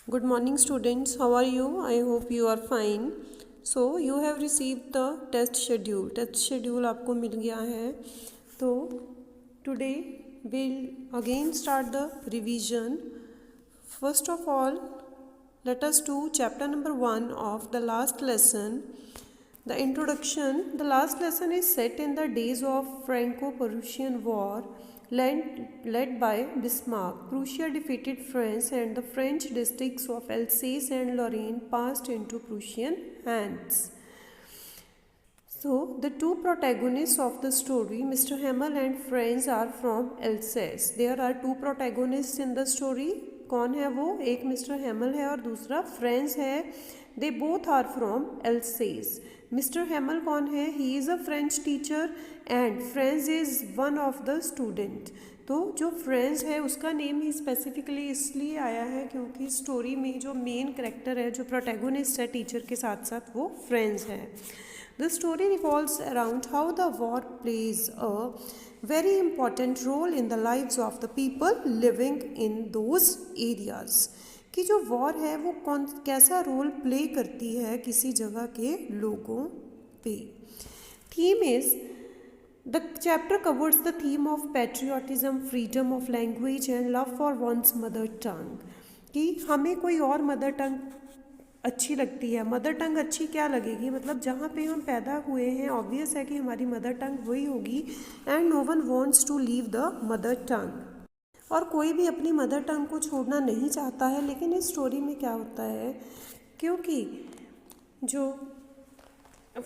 Good morning students, how are you? I hope you are fine. So you have received the test schedule. Test schedule आपको मिल गया है. तो today we'll again start the revision. First of all, let us do chapter number 1 of the last lesson. The introduction. The last lesson is set in the days of Franco-Prussian War led by Bismarck. Prussia defeated France and the French districts of Alsace and Lorraine passed into Prussian hands. So, the two protagonists of the story, Mr. Hamel and friends, are from Alsace. There are two protagonists in the story. कौन है वो? एक mister Hemal है और दूसरा Franz है. They both are from Alsace. Mister Hamel कौन है? He is a French teacher and Franz is one of the student. तो जो फ्रेंड्स है उसका नेम ही स्पेसिफिकली इसलिए आया है क्योंकि स्टोरी में जो मेन करेक्टर है, जो प्रोटैगोनिस्ट है टीचर के साथ साथ, वो फ्रेंड्स है. The story revolves around how the war plays a very important role in the lives of the people living in those areas. कि जो वॉर है वो कैसा रोल प्ले करती है किसी जगह के लोगों पे. Theme is the chapter covers the theme of patriotism, freedom of language and love for one's mother tongue. कि हमें कोई और मदर टंग अच्छी लगती है. मदर टंग अच्छी क्या लगेगी, मतलब जहाँ पे हम पैदा हुए हैं ऑब्वियस है कि हमारी मदर टंग वही होगी. And no one wants to leave the mother tongue. और कोई भी अपनी मदर टंग को छोड़ना नहीं चाहता है. लेकिन इस स्टोरी में क्या होता है, क्योंकि जो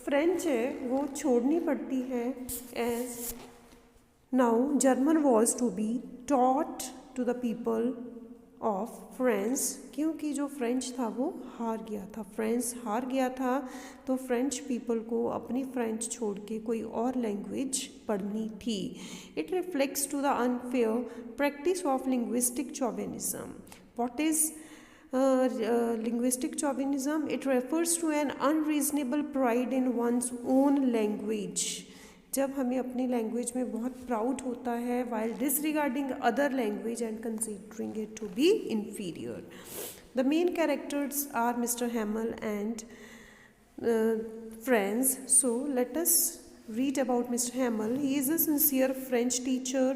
फ्रेंच है वो छोड़नी पड़ती है. As now German was to be taught to the people of France. क्योंकि जो फ्रेंच था वो हार गया था, फ्रांस हार गया था, तो फ्रेंच पीपल को अपनी फ्रेंच छोड़ के कोई और लैंग्वेज पढ़नी थी. It reflects to the unfair practice of linguistic chauvinism. What is linguistic chauvinism? It refers to an unreasonable pride in one's own language. जब हमें अपनी लैंग्वेज में बहुत प्राउड होता है while disregarding other language and considering it to be inferior. The main characters are Mr. Hamel and friends. So let us read about Mr. Hamel. He is a sincere French teacher,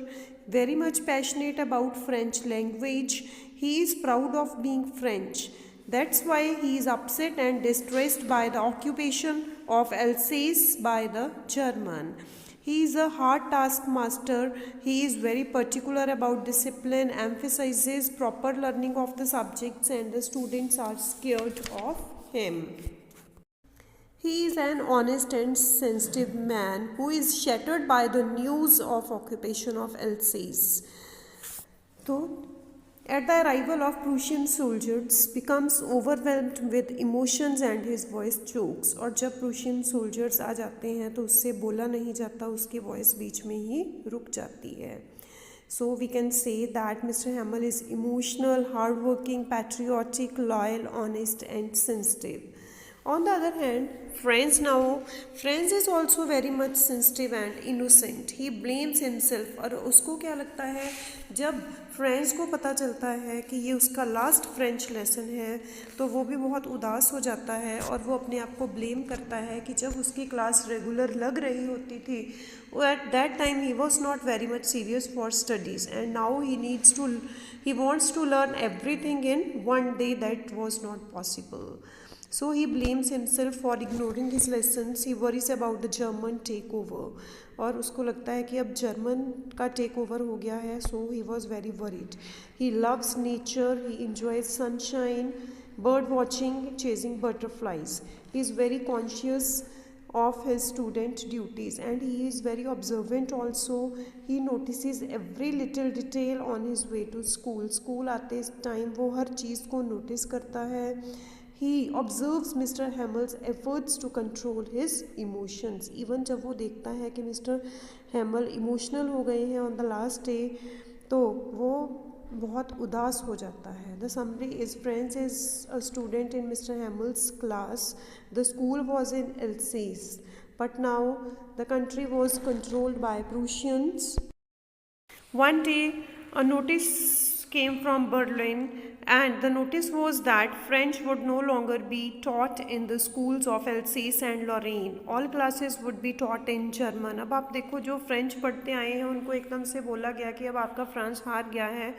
very much passionate about French language. He is proud of being French. That's why he is upset and distressed by the occupation of Alsace by the German. He is a hard taskmaster. He is very particular about discipline, emphasizes proper learning of the subjects, and the students are scared of him. He is an honest and sensitive man who is shattered by the news of occupation of Alsace. So, at the arrival of Prussian soldiers, becomes overwhelmed with emotions and his voice chokes. और जब Prussian soldiers आ जाते हैं तो उससे बोला नहीं जाता, उसकी voice बीच में ही रुक जाती है. So we can say that Mr. Hamel is emotional, hardworking, patriotic, loyal, honest and sensitive. On the other hand, Franz is also very much sensitive and innocent. He blames himself. और उसको क्या लगता है, जब फ्रेंड्स को पता चलता है कि ये उसका लास्ट फ्रेंच लेसन है तो वो भी बहुत उदास हो जाता है और वो अपने आप को ब्लेम करता है कि जब उसकी क्लास रेगुलर लग रही होती थी, at that time he was not very much serious for studies and now he wants to learn everything in one day. That was not possible. So he blames himself for ignoring his lessons. He worries about the German takeover. और उसको लगता है कि अब German का take over हो गया है. So he was very worried. He loves nature. He enjoys sunshine, bird watching, chasing butterflies. He is very conscious of his student duties and he is very observant also. He notices every little detail on his way to school. School आते time वो हर चीज़ को notice करता है. He observes Mr. Hamel's efforts to control his emotions. Even जब वो देखता है कि Mr. Hamel emotional हो गए हैं on the last day, तो वो बहुत उदास हो जाता है. The summary is Franz is a student in Mr. Hamel's class. The school was in Alsace, but now the country was controlled by Prussians. One day, a notice came from Berlin and the notice was that French would no longer be taught in the schools of Alsace and Lorraine. All classes would be taught in German. अब आप देखो जो French पढ़ते आए हैं उनको एकदम से बोला गया कि अब आपका फ्रांस हार गया है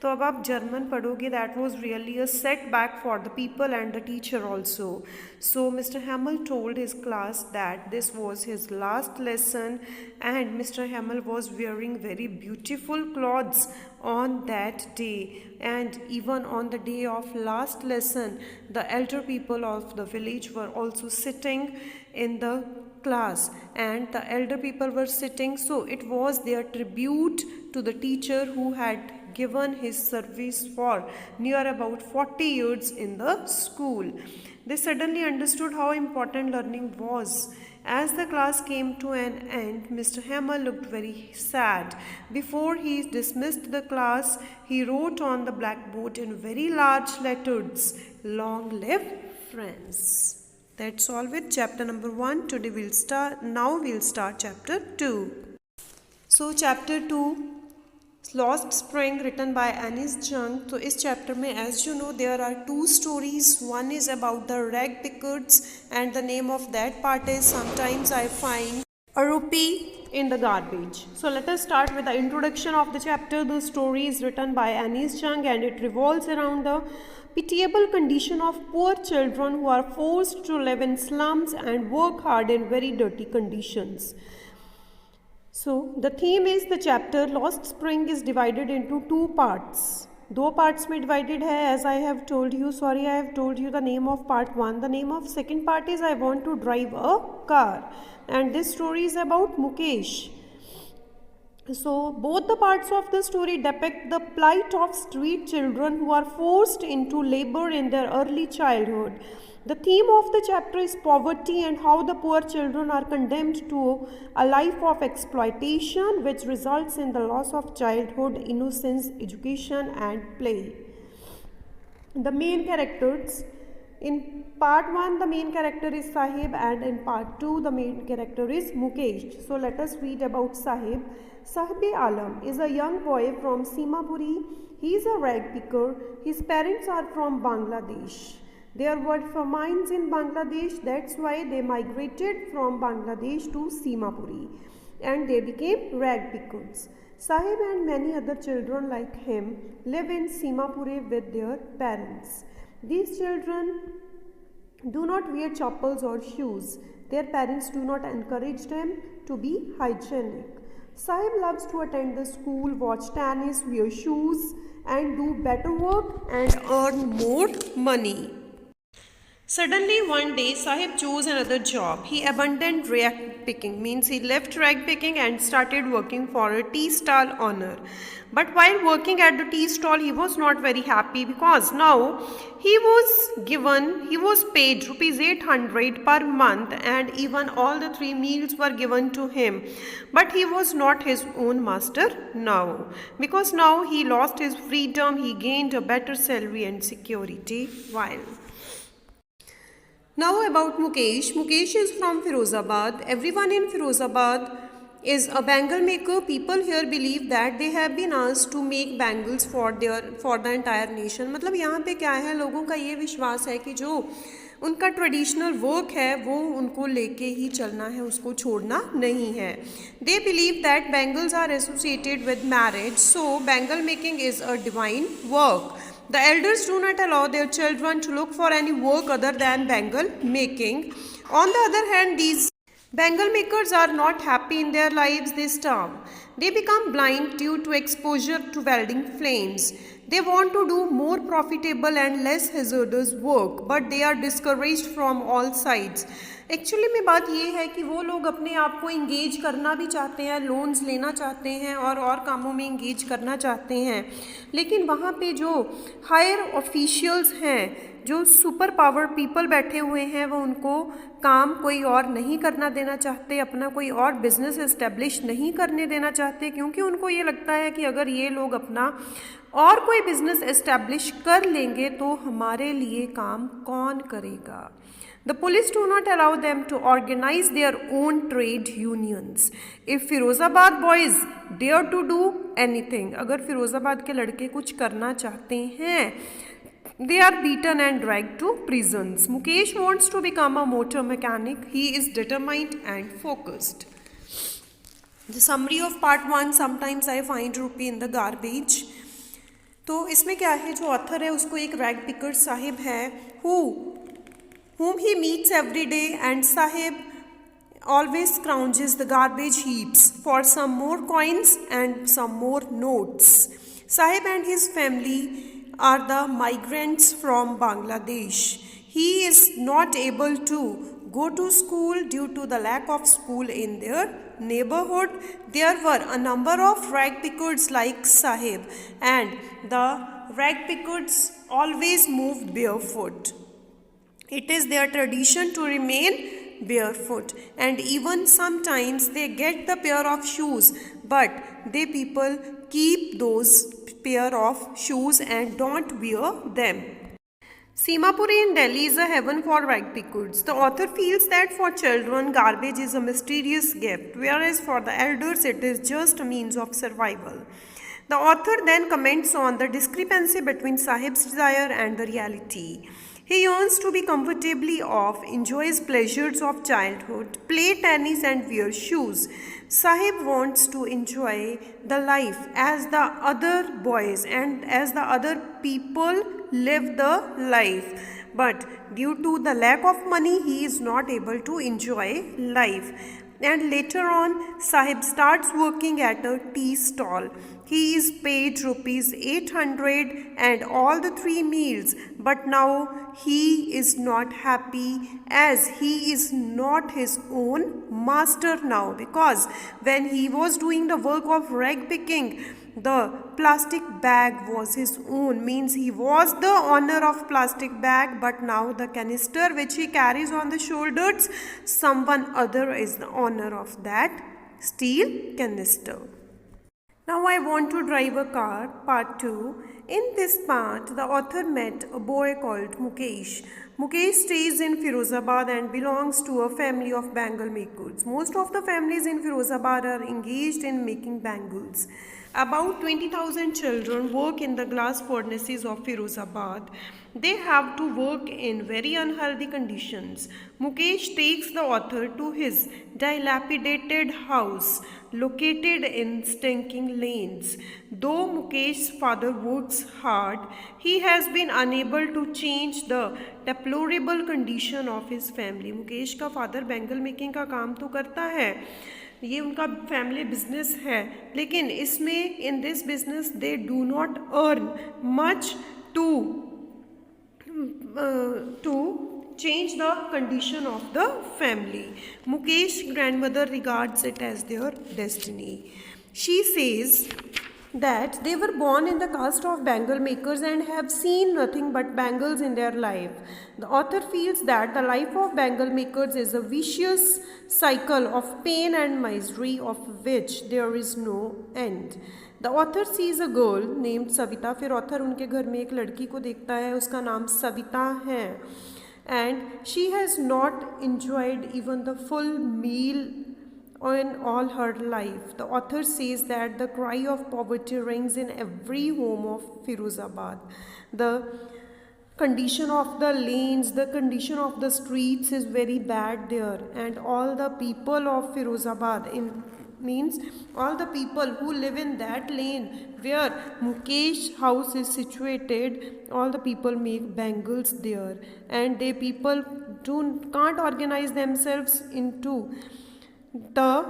तो अब आप जर्मन पढ़ोगे. That was really a setback for the people and the teacher also. So Mr. Hamel told his class that this was his last lesson, and Mr. Hamel was wearing very beautiful clothes on that day. And even on the day of last lesson, the elder people of the village were also sitting in the class, and the elder people were sitting, so it was their tribute to the teacher who had given his service for near about 40 years in the school. They suddenly understood how important learning was. As the class came to an end, Mr. Hamel looked very sad. Before he dismissed the class, he wrote on the blackboard in very large letters, "Long live France." That's all with chapter number 1. Today now we'll start chapter 2. So chapter 2, Lost Spring, written by Anis Jung. तो इस chapter में as you know there are two stories. One is about the rag pickers and the name of that part is Sometimes I Find a Rupee in the Garbage. So let us start with the introduction of the chapter. The story is written by Anis Jung and it revolves around the pitiable condition of poor children who are forced to live in slums and work hard in very dirty conditions. So the theme is the chapter Lost Spring is divided into two parts. दो parts में divided है, as I have told you. Sorry, I have told you the name of part 1. The name of second part is I want to drive a car, and this story is about Mukesh. So both the parts of the story depict the plight of street children who are forced into labor in their early childhood. The theme of the chapter is poverty and how the poor children are condemned to a life of exploitation, which results in the loss of childhood, innocence, education, and play. The main characters. In part 1, the main character is Sahib, and in part 2, the main character is Mukesh. So let us read about Sahib. Sahib Alam is a young boy from Simapuri. He is a rag picker. His parents are from Bangladesh. There were famines in Bangladesh, that's why they migrated from Bangladesh to Simapuri and they became rag pickers. Sahib and many other children like him live in Simapuri with their parents. These children do not wear chappals or shoes. Their parents do not encourage them to be hygienic. Sahib loves to attend the school, watch tennis, wear shoes and do better work and earn more money. Suddenly one day Sahib chose another job. He abandoned rag picking, means he left rag picking and started working for a tea stall owner. But while working at the tea stall, he was not very happy because now he was paid rupees 800 per month and even all the 3 meals were given to him. But he was not his own master now because now he lost his freedom, he gained a better salary and security while. Now about Mukesh. Mukesh is from Firozabad. Everyone in Firozabad is a bangle maker. People here believe that they have been asked to make bangles for the entire nation. मतलब यहाँ पे क्या है, लोगों का ये विश्वास है कि जो उनका ट्रेडिशनल वर्क है वो उनको लेके ही चलना है, उसको छोड़ना नहीं है. They believe that bangles are associated with marriage, so bangle making is a divine work. The elders do not allow their children to look for any work other than bangle making. On the other hand, these bangle makers are not happy in their lives. They starve. They become blind due to exposure to welding flames. They want to do more profitable and less hazardous work, but they are discouraged from all sides. Actually में बात ये है कि वो लोग अपने आप को इंगेज करना भी चाहते हैं, लोन्स लेना चाहते हैं और कामों में इंगेज करना चाहते हैं, लेकिन वहाँ पे जो हायर ऑफिशियल्स हैं, जो सुपर पावर पीपल बैठे हुए हैं, वो उनको काम कोई और नहीं करना देना चाहते, अपना कोई और बिजनेस इस्टेब्लिश नहीं करने देना चाहते, क्योंकि उनको ये लगता है कि अगर ये लोग अपना और कोई बिजनेस इस्टेब्लिश कर लेंगे तो हमारे लिए काम कौन करेगा. The police do not allow them to organize their own trade unions. If Firozabad boys dare to do anything, अगर फिरोज़ाबाद के लड़के कुछ करना चाहते हैं They are beaten and dragged to prisons. Mukesh wants to become a motor mechanic. He is determined and focused. The summary of part 1, sometimes I find rupee in the garbage. तो इसमें क्या है, जो ऑथर है उसको एक rag picker Sahib है whom he meets every day, and Sahib always scrounges the garbage heaps for some more coins and some more notes. Sahib and his family are the migrants from Bangladesh. He is not able to go to school due to the lack of school in their neighborhood. There were a number of rag pickers like Sahib, and the rag pickers always moved barefoot. It is their tradition to remain barefoot, and even sometimes they get the pair of shoes, but they people keep those pair of shoes and don't wear them. Simapuri in Delhi is a heaven for rag pickers. The author feels that for children, garbage is a mysterious gift, whereas for the elders, it is just a means of survival. The author then comments on the discrepancy between Sahib's desire and the reality. He yearns to be comfortably off, enjoys pleasures of childhood, play tennis and wear shoes. Sahib wants to enjoy the life as the other boys and as the other people live the life. But due to the lack of money, he is not able to enjoy life. And later on, Sahib starts working at a tea stall. He is paid rupees 800 and all the 3 meals, but now he is not happy as he is not his own master now, because when he was doing the work of rag picking, the plastic bag was his own, means he was the owner of plastic bag, but now the canister which he carries on the shoulders, someone other is the owner of that steel canister. Now I want to drive a car, part 2. In this part, the author met a boy called Mukesh. Mukesh stays in Firozabad and belongs to a family of bangle makers. Most of the families in Firozabad are engaged in making bangles. About 20,000 children work in the glass furnaces of Firozabad. They have to work in very unhealthy conditions. Mukesh takes the author to his dilapidated house located in stinking lanes. Though Mukesh's father works hard, he has been unable to change the deplorable condition of his family. Mukesh का father bangle making का काम तो करता है, ये उनका family business है, लेकिन इसमें in this business they do not earn much to change the condition of the family. Mukesh's grandmother regards it as their destiny. She says that they were born in the caste of bangle makers and have seen nothing but bangles in their life. The author feels that the life of bangle makers is a vicious cycle of pain and misery of which there is no end. The author sees a girl named Savita. फिर author उनके घर में एक लड़की को देखता है, उसका नाम सविता है, and she has not enjoyed even the full meal in all her life. The author says that the cry of poverty rings in every home of Firozabad. The condition of the lanes, the condition of the streets is very bad there, and all the people of Firozabad means all the people who live in that lane where Mukesh's house is situated, all the people make bangles there, and they people can't organize themselves into the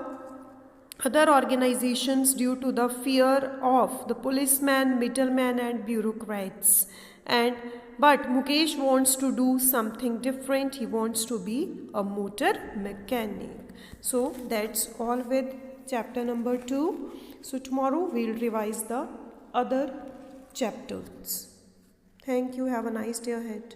other organizations due to the fear of the policeman, middleman and bureaucrats. But Mukesh wants to do something different. He wants to be a motor mechanic. So that's all with chapter number 2. So tomorrow we'll revise the other chapters. Thank you. Have a nice day ahead.